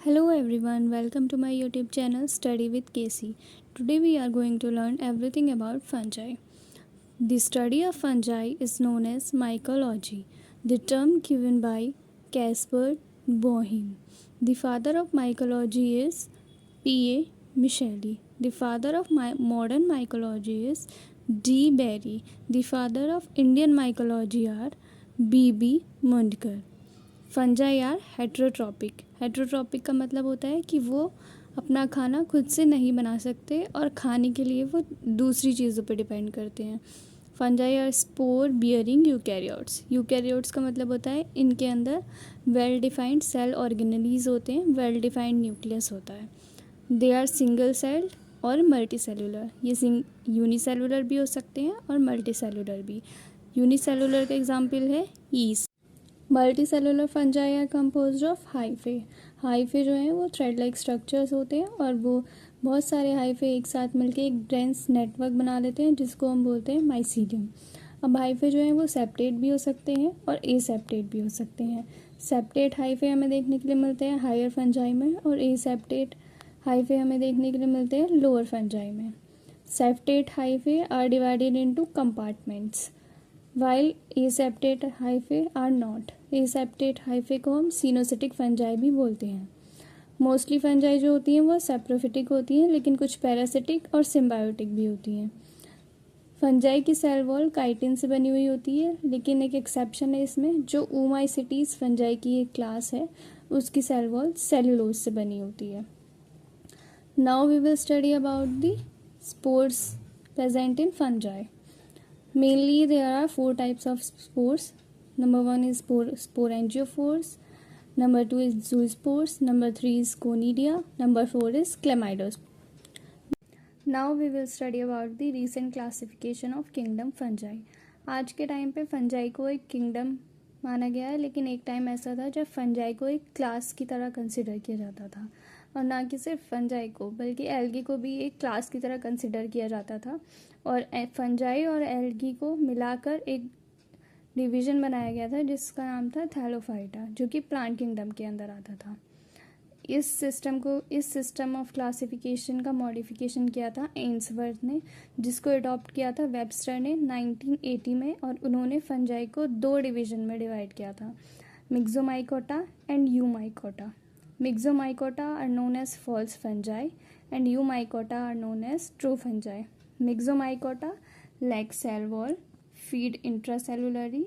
Hello everyone, welcome to my YouTube channel Study with Casey. Today we are going to learn everything about fungi. The study of fungi is known as mycology, the term given by Caspar Boehm. The father of mycology is P.A. Michelli. The father of modern mycology is D. Berry. The father of Indian mycology are B.B. Mundkar. Fungi are heterotrophic का मतलब होता है कि वो अपना खाना खुद से नहीं बना सकते और खाने के लिए वो दूसरी चीज़ों पर डिपेंड करते हैं. Fungi are spore bearing eukaryotes का मतलब होता है इनके अंदर वेल डिफाइंड सेल ऑर्गेनेलीज होते हैं, वेल डिफाइंड न्यूक्लियस होता है. दे आर सिंगल सेल्ड और मल्टी सेलुलर. ये यूनिसेलुलर भी हो सकते हैं और मल्टी सेलुलर भी. यूनिसेलुलर का एग्जाम्पल है yeast. Multi cellular fungi are composed of hyphae जो हैं वो थ्रेड लाइक स्ट्रक्चर्स होते हैं और वो बहुत सारे हाइफे एक साथ मिलकर एक डेंस नेटवर्क बना लेते हैं जिसको हम बोलते हैं माइसीलियम. अब हाइफे जो हैं वो सेप्टेट भी हो सकते हैं और एसेप्टेट भी हो सकते हैं. सेप्टेट हाइफे हमें देखने के लिए मिलते हैं हायर फंजाई में और एसेप्टेट हाइफे हमें देखने के लिए मिलते हैं लोअर फंजाई में. Septate hyphae are divided into compartments while aseptate hyphae are not. Aseptate hyphae को हम सिनोसिटिक फंजाई भी बोलते हैं. मोस्टली फंजाई जो होती हैं वो सेप्रोफिटिक होती हैं, लेकिन कुछ पैरासिटिक और सिम्बायोटिक भी होती हैं. फंजाई की सेल वॉल काइटिन से बनी हुई होती है, लेकिन एक एक्सेप्शन है इसमें. जो ओमाइसिटीज फंजाई की एक क्लास है उसकी सेल वॉल सेलुलोज से बनी होती है. Now we will study about the spores present in fungi. Mainly there are 4 types of spores. Number 1 is sporangiophores. Number 2 is zoospores. Number 3 is conidia. Number 4 is chlamydospores. Now we will study about the recent classification of kingdom fungi. आज के time पे fungi को एक kingdom माना गया है, लेकिन एक टाइम ऐसा था जब फंजाई को एक क्लास की तरह कंसिडर किया जाता था. और ना कि सिर्फ फंजाई को बल्कि एल्गी को भी एक क्लास की तरह कंसिडर किया जाता था. और फंजाई और एल्गी को मिलाकर एक डिवीज़न बनाया गया था जिसका नाम था थैलोफाइटा, जो कि प्लांट किंगडम के अंदर आता था. इस सिस्टम ऑफ क्लासिफिकेशन का मॉडिफिकेशन किया था एम्सवर्थ ने, जिसको अडॉप्ट किया था वेबस्टर ने 1980 में. और उन्होंने फंजाई को 2 डिवीज़न में डिवाइड किया था, मिक्सोमाइकोटा and यूमाइकोटा. Myxomycota are known as false fungi and Eumycota are known as true fungi. Myxomycota lack cell wall, feed intracellularly.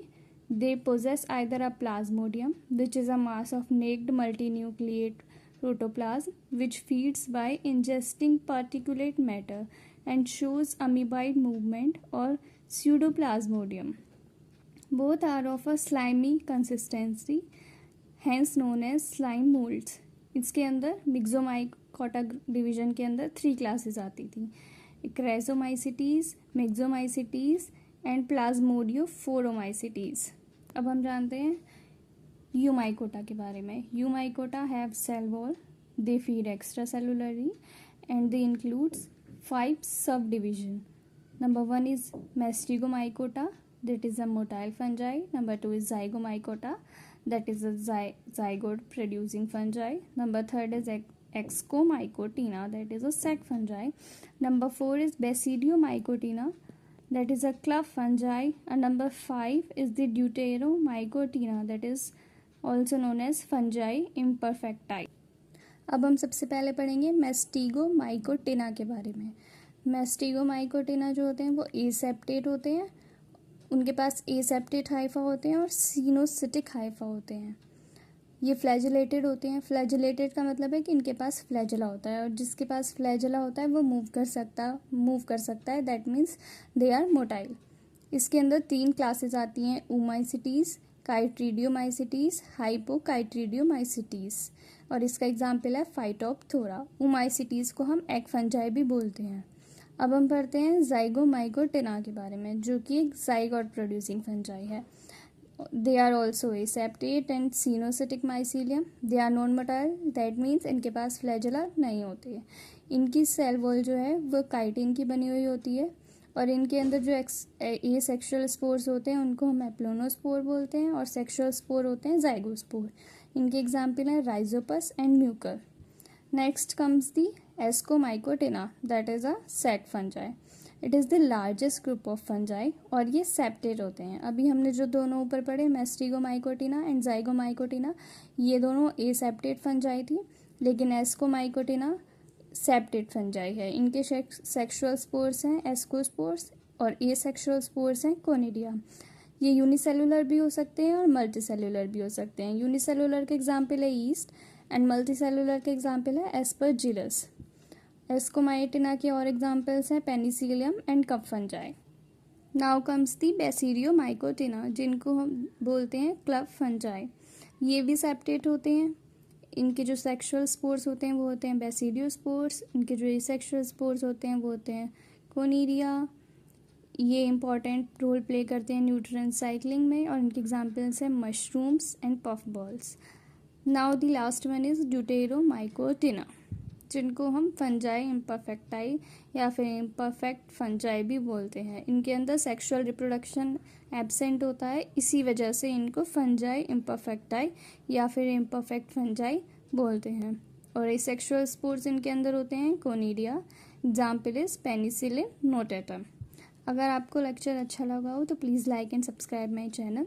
They possess either a plasmodium, which is a mass of naked multinucleate protoplasm which feeds by ingesting particulate matter and shows amoeboid movement, or pseudoplasmodium. Both are of a slimy consistency, hence known as slime moulds. इसके अंदर मिक्सोमाइकोटा division के अंदर 3 classes आती थी, क्रेसोमाइसिटीज़, मिक्सोमाइसिटीज़ and प्लाज्मोडियोफोरोमाइसिटीज़. अब हम जानते हैं यूमाइकोटा के बारे में. Eumycota have cell wall, they feed extracellularly and they includes 5 subdivision. Number 1 is Mastigomycota, that is a motile fungi. Number 2 is Zygomycota, that is a zygote producing fungi. Number 3 is Excomycotina, that is a sac fungi. Number 4 is Basidiomycotina, that is a club fungi. And number 5 is the Deuteromycotina, that is also known as fungi imperfecti. अब हम सबसे पहले पढ़ेंगे मैस्टिगोमाइकोटिना के बारे में. मैस्टिगोमाइकोटिना जो होते हैं वो एसेप्टेट होते हैं, उनके पास एसेप्टेट हाइफा होते हैं और सिनोसिटिक हाइफा होते हैं. ये फ्लैजिलेटेड होते हैं. फ्लैजिलेटेड का मतलब है कि इनके पास फ्लैजला होता है, और जिसके पास फ्लैजला होता है वो मूव कर सकता है. That means they are motile. इसके अंदर 3 क्लासेस आती हैं, ओमाइसिटीज़, काइट्रीडियोमाइसिटीज़, हाइपोकाइट्रीडियोमाइसिटीज़. और इसका एग्जाम्पल है फाइटोप्थोरा. ओमाइसिटीज़ को हम एग फंजाई भी बोलते हैं. अब हम पढ़ते हैं ज़ाइगोमाइकोटिना के बारे में, जो कि एक ज़ाइगोट प्रोड्यूसिंग फंजाई है. They are also aseptate and coenocytic mycelium. They are non motile, that means इनके पास फ्लैजला नहीं होते हैं. इनकी सेल वॉल जो है वो काइटिन की बनी हुई होती है, और इनके अंदर जो ए सेक्शुअल स्पोर्स होते हैं उनको हम एप्लोनोस्पोर बोलते हैं, और सेक्शुअल स्पोर होते हैं ज़ाइगोस्पोर. इनके एग्जाम्पल हैं rhizopus and mucor. Next comes the ascomycotina, that is a sac fungi. It is the largest group of fungi और ये सेप्टेट होते हैं। अभी हमने जो दोनों ऊपर पढ़े मैस्टिगोमाइकोटिना एंड जाइगोमाइकोटिना, ये दोनों ए सेप्टेट फंजाई थी, लेकिन एस्कोमाइकोटिना सेप्टेट फंजाई है। इनके सेक्सुअल स्पोर्स हैं एस्कोस्पोर्स और ए सेक्सुअल स्पोर्स हैं कोनिडिया। ये यूनिसेलुलर भी हो सकते हैं और मल्टीसेलुलर भी हो सकते हैं। यूनिसेलुलर के एग्जाम्पल है ईस्ट एंड मल्टीसेलुलर के एग्जाम्पल है एस्परजिलस। एस्कोमाइटिना के और एग्जाम्पल्स हैं penicillium and cup fungi. Now comes the basidiomycotina, जिनको हम बोलते हैं क्लब फंजाई। ये भी सेप्टेट होते हैं। इनके जो सेक्सुअल स्पोर्स होते हैं वो होते हैं बेसिडियोस्पोर्स। इनके जो एसेक्सुअल स्पोर्स होते हैं वो होते हैं कोनिडिया। ये इंपॉर्टेंट रोल प्ले करते हैं न्यूट्रिएंट साइक्लिंग में और इनके एग्जाम्पल्स हैं mushrooms and puff balls. Now the last one is deuteromycotina, जिनको हम फंजाई इम्परफेक्टाई या फिर इम्परफेक्ट फंजाई भी बोलते हैं। इनके अंदर सेक्सुअल रिप्रोडक्शन एब्सेंट होता है, इसी वजह से इनको फंजाई इम्परफेक्टाई या फिर इम्परफेक्ट फंजाई बोलते हैं। और एसेक्सुअल स्पोर्स इनके अंदर होते हैं conidia. Example is penicillin notatum. अगर आपको लेक्चर अच्छा लगा हो तो please like and subscribe my channel.